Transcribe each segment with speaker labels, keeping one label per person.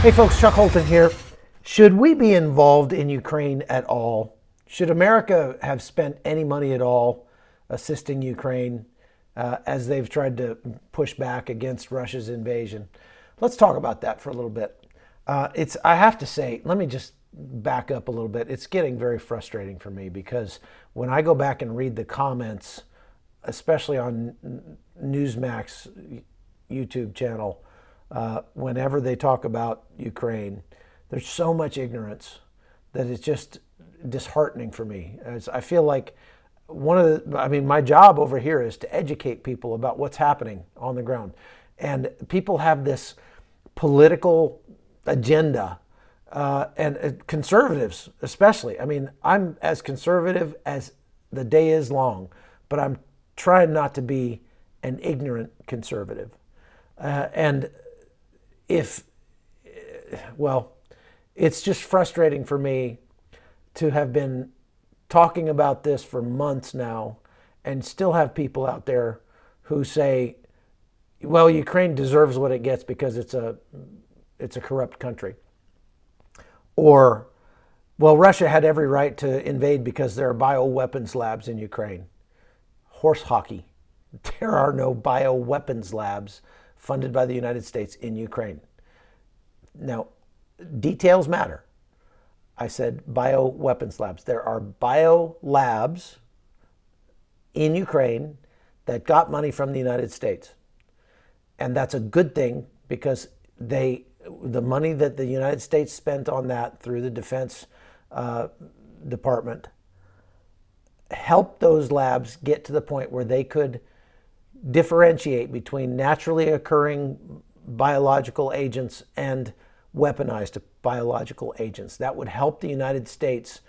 Speaker 1: Hey folks, Chuck Holton here. Should we be involved in Ukraine at all? Should America have spent any money at all assisting Ukraine as they've tried to push back against Russia's invasion? Let's talk about that for a little bit. I have to say, let me just back up a little bit. It's getting very frustrating for me because when I go back and read the comments, especially on Newsmax YouTube channel, whenever they talk about Ukraine, there's so much ignorance that it's just disheartening for me. I feel like my job over here is to educate people about what's happening on the ground. And people have this political agenda, and conservatives especially. I mean, I'm as conservative as the day is long, but I'm trying not to be an ignorant conservative. It's just frustrating for me to have been talking about this for months now and still have people out there who say, well, Ukraine deserves what it gets because it's a corrupt country. Or, well, Russia had every right to invade because there are bioweapons labs in Ukraine. Horse hockey. There are no bioweapons labs funded by the United States in Ukraine. Now, details matter. I said bioweapons labs. There are bio labs in Ukraine that got money from the United States. And that's a good thing because the money that the United States spent on that through the Defense Department helped those labs get to the point where they could differentiate between naturally occurring biological agents and weaponized biological agents. That would help the United States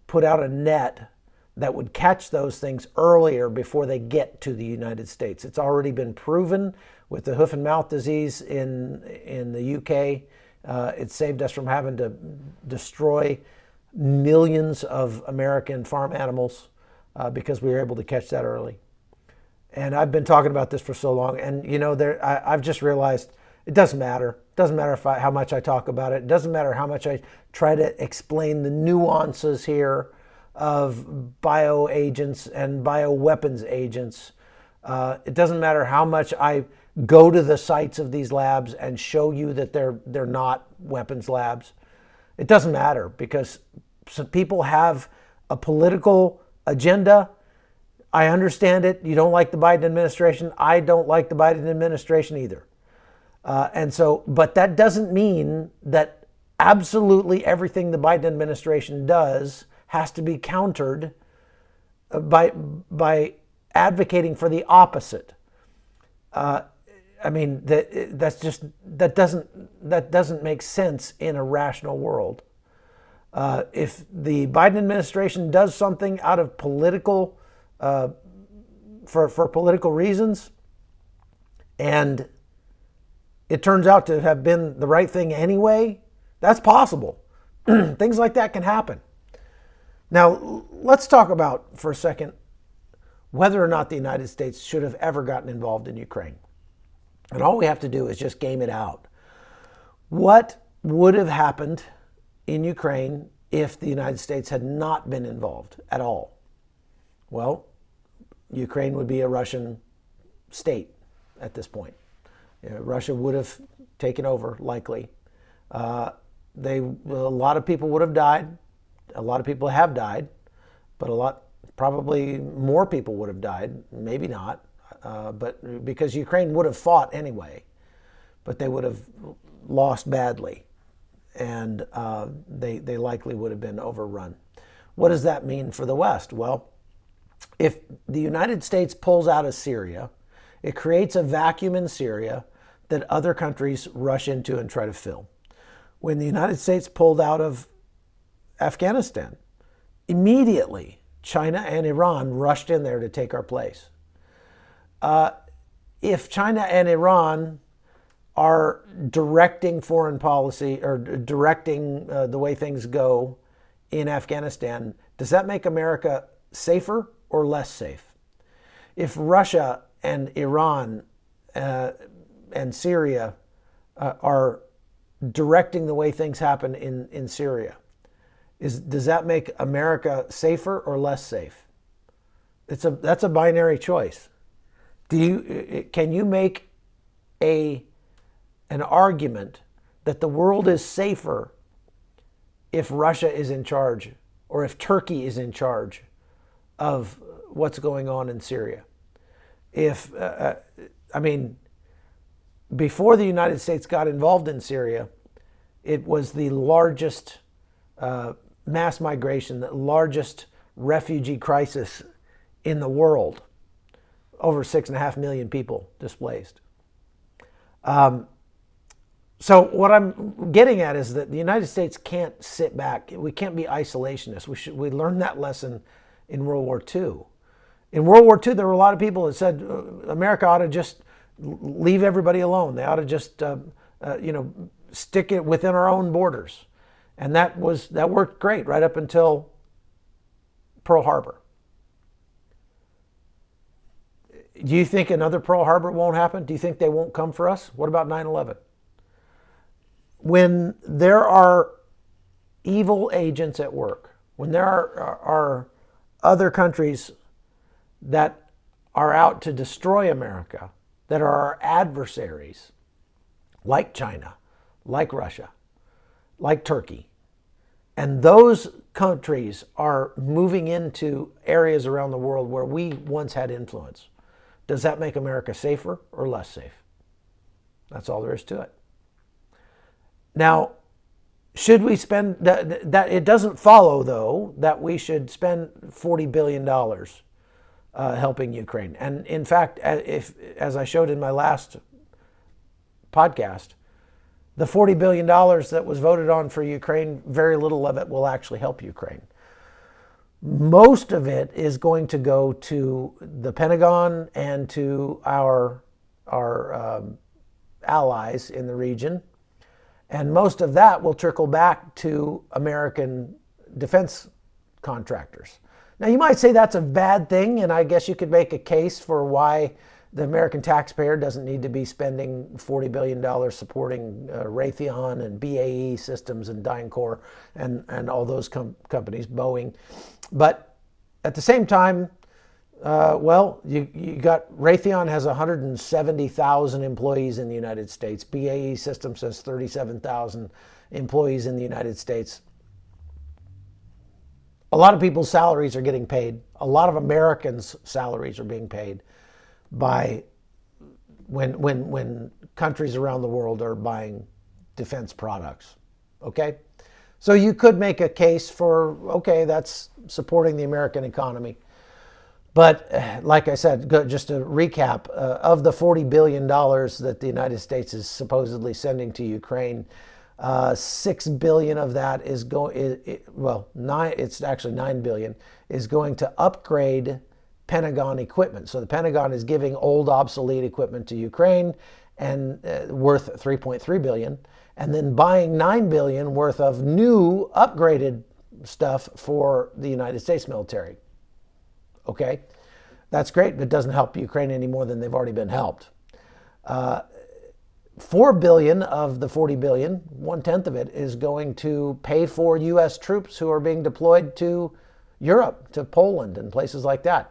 Speaker 1: put out a net that would catch those things earlier before they get to the United States. It's already been proven with the hoof and mouth disease in the UK. It saved us from having to destroy millions of American farm animals because we were able to catch that early. And I've been talking about this for so long, and I've just realized it doesn't matter. It doesn't matter how much I talk about it. It doesn't matter how much I try to explain the nuances here of bioagents and bioweapons agents. It doesn't matter how much I go to the sites of these labs and show you that they're not weapons labs. It doesn't matter because some people have a political agenda. I understand it. You don't like the Biden administration. I don't like the Biden administration either. But that doesn't mean that absolutely everything the Biden administration does has to be countered by advocating for the opposite. That doesn't make sense in a rational world. If the Biden administration does something out of political for political reasons, and it turns out to have been the right thing anyway, that's possible. Things like that can happen. Now, let's talk about for a second whether or not the United States should have ever gotten involved in Ukraine. And all we have to do is just game it out. What would have happened in Ukraine if the United States had not been involved at all? Well, Ukraine would be a Russian state at this point. Russia would have taken over, likely. A lot of people would have died. A lot of people have died, but probably more people would have died. Maybe not, but because Ukraine would have fought anyway, but they would have lost badly, and they likely would have been overrun. What does that mean for the West? Well, if the United States pulls out of Syria, it creates a vacuum in Syria that other countries rush into and try to fill. When the United States pulled out of Afghanistan, immediately China and Iran rushed in there to take our place. If China and Iran are directing foreign policy or directing the way things go in Afghanistan, does that make America safer or less safe? If Russia and Iran and Syria are directing the way things happen in Syria. Does that make America safer or less safe? That's a binary choice. Can you make an argument that the world is safer if Russia is in charge or if Turkey is in charge of what's going on in Syria? Before the United States got involved in Syria, it was the largest mass migration, the largest refugee crisis in the world. Over 6.5 million people displaced. So what I'm getting at is that the United States can't sit back. We can't be isolationists. We learned that lesson in World War II. In World War II, there were a lot of people that said America ought to just leave everybody alone. They ought to just stick it within our own borders. And that worked great right up until Pearl Harbor. Do you think another Pearl Harbor won't happen? Do you think they won't come for us? What about 9/11? When there are evil agents at work, when there are other countries that are out to destroy America, that are our adversaries, like China, like Russia, like Turkey, and those countries are moving into areas around the world where we once had influence, does that make America safer or less safe? That's all there is to it. Now, should we spend that? It doesn't follow, though, that we should spend $40 billion helping Ukraine. And in fact, as I showed in my last podcast, the $40 billion that was voted on for Ukraine, very little of it will actually help Ukraine. Most of it is going to go to the Pentagon and to our allies in the region. And most of that will trickle back to American defense contractors. Now, you might say that's a bad thing, and I guess you could make a case for why the American taxpayer doesn't need to be spending $40 billion supporting Raytheon and BAE Systems and DynCorp and all those companies, Boeing. But at the same time, you got Raytheon has 170,000 employees in the United States. BAE Systems has 37,000 employees in the United States. A lot of people's salaries are getting paid. A lot of Americans' salaries are being paid by when countries around the world are buying defense products. Okay? So you could make a case for, okay, that's supporting the American economy. But like I said, just to recap, of the $40 billion that the United States is supposedly sending to Ukraine, $6 billion of that is it's actually $9 billion, is going to upgrade Pentagon equipment. So the Pentagon is giving old, obsolete equipment to Ukraine and worth $3.3 billion, and then buying $9 billion worth of new, upgraded stuff for the United States military. Okay, that's great, but it doesn't help Ukraine any more than they've already been helped. $4 billion of the $40 billion, 1/10 of it, is going to pay for U.S. troops who are being deployed to Europe, to Poland and places like that.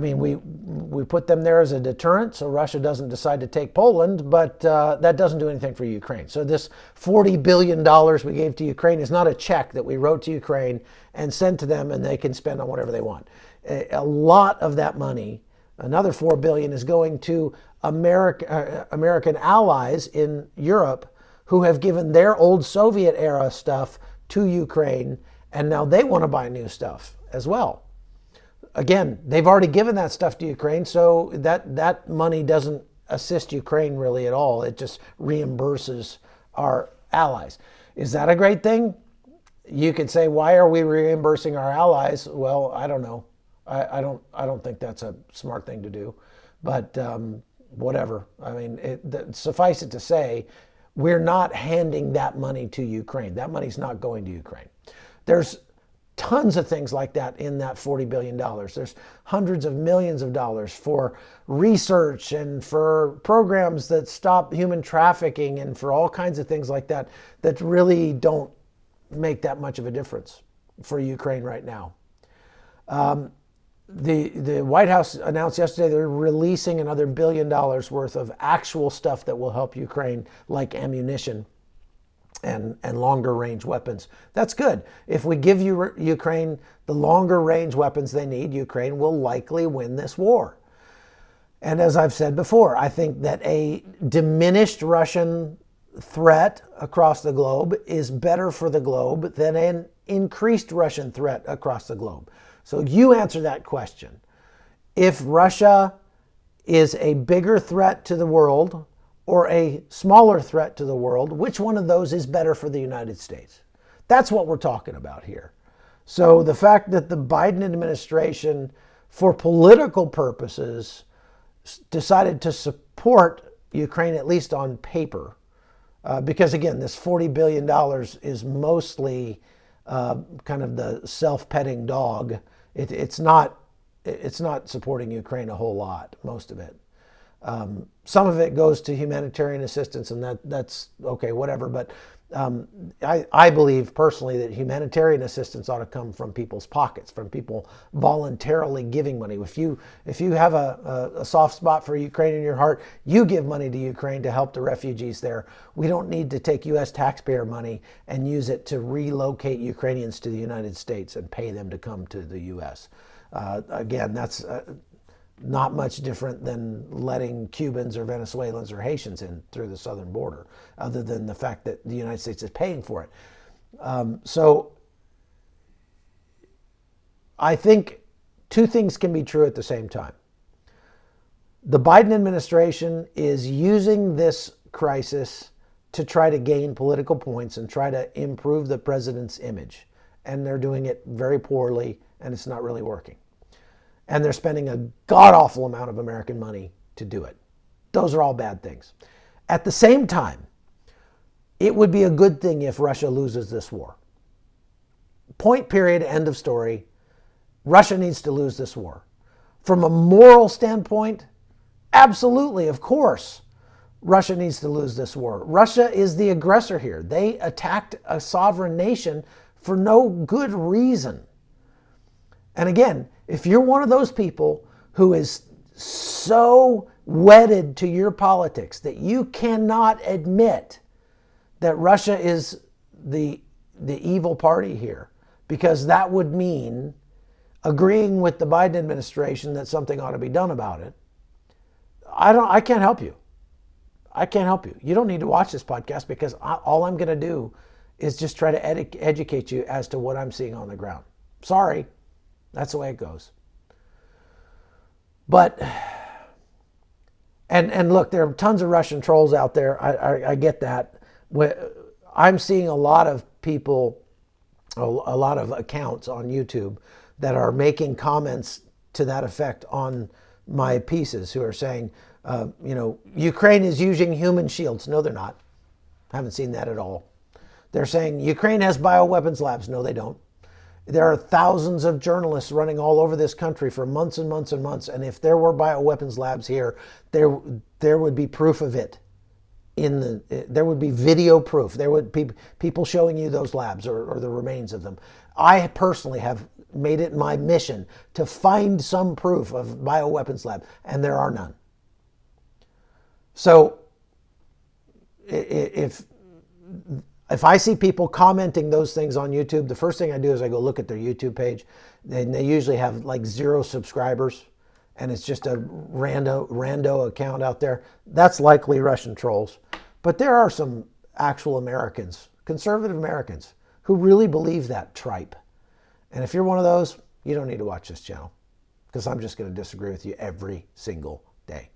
Speaker 1: We put them there as a deterrent so Russia doesn't decide to take Poland, but that doesn't do anything for Ukraine. So this $40 billion we gave to Ukraine is not a check that we wrote to Ukraine and sent to them and they can spend on whatever they want. A lot of that money, another $4 billion, is going to American allies in Europe who have given their old Soviet era stuff to Ukraine, and now they want to buy new stuff as well. Again, they've already given that stuff to Ukraine, so that money doesn't assist Ukraine really at all. It just reimburses our allies. Is that a great thing? You could say, why are we reimbursing our allies? Well, I don't know. I don't think that's a smart thing to do, but whatever. Suffice it to say, we're not handing that money to Ukraine. That money's not going to Ukraine. There's tons of things like that in that $40 billion. There's hundreds of millions of dollars for research and for programs that stop human trafficking and for all kinds of things like that that really don't make that much of a difference for Ukraine right now. The White House announced yesterday they're releasing another $1 billion worth of actual stuff that will help Ukraine, like ammunition and longer range weapons. That's good. If we give Ukraine the longer range weapons they need, Ukraine will likely win this war. And as I've said before, I think that a diminished Russian threat across the globe is better for the globe than an increased Russian threat across the globe. So you answer that question. If Russia is a bigger threat to the world or a smaller threat to the world, which one of those is better for the United States? That's what we're talking about here. So the fact that the Biden administration, for political purposes, decided to support Ukraine, at least on paper, because again, this $40 billion is mostly kind of the self-petting dog. It's not supporting Ukraine a whole lot, most of it. Some of it goes to humanitarian assistance, and that's okay, whatever. But I believe personally that humanitarian assistance ought to come from people's pockets, from people voluntarily giving money. If you have a soft spot for Ukraine in your heart, you give money to Ukraine to help the refugees there. We don't need to take U.S. taxpayer money and use it to relocate Ukrainians to the United States and pay them to come to the U.S. Again, that's not much different than letting Cubans or Venezuelans or Haitians in through the southern border, other than the fact that the United States is paying for it. So I think two things can be true at the same time. The Biden administration is using this crisis to try to gain political points and try to improve the president's image. And they're doing it very poorly, and it's not really working. And they're spending a god-awful amount of American money to do it. Those are all bad things. At the same time, it would be a good thing if Russia loses this war. Point, period, end of story. Russia needs to lose this war. From a moral standpoint, absolutely, of course, Russia needs to lose this war. Russia is the aggressor here. They attacked a sovereign nation for no good reason. And again, if you're one of those people who is so wedded to your politics that you cannot admit that Russia is the evil party here, because that would mean agreeing with the Biden administration that something ought to be done about it, I can't help you. I can't help you. You don't need to watch this podcast, because all I'm going to do is just try to educate you as to what I'm seeing on the ground. Sorry. That's the way it goes. But, and look, there are tons of Russian trolls out there. I get that. I'm seeing a lot of people, a lot of accounts on YouTube that are making comments to that effect on my pieces, who are saying, Ukraine is using human shields. No, they're not. Haven't seen that at all. They're saying Ukraine has bioweapons labs. No, they don't. There are thousands of journalists running all over this country for months and months and months. And if there were bioweapons labs here, there would be proof of it. There would be video proof. There would be people showing you those labs or the remains of them. I personally have made it my mission to find some proof of bioweapons lab, and there are none. So if I see people commenting those things on YouTube, the first thing I do is I go look at their YouTube page. And they usually have like 0 subscribers, and it's just a rando account out there. That's likely Russian trolls. But there are some actual Americans, conservative Americans, who really believe that tripe. And if you're one of those, you don't need to watch this channel, because I'm just going to disagree with you every single day.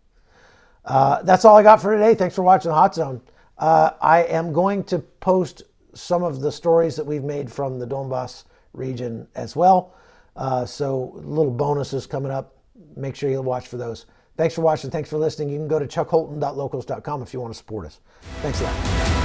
Speaker 1: That's all I got for today. Thanks for watching The Hot Zone. I am going to post some of the stories that we've made from the Donbass region as well. So little bonuses coming up. Make sure you watch for those. Thanks for watching. Thanks for listening. You can go to chuckholton.locals.com if you want to support us. Thanks a lot.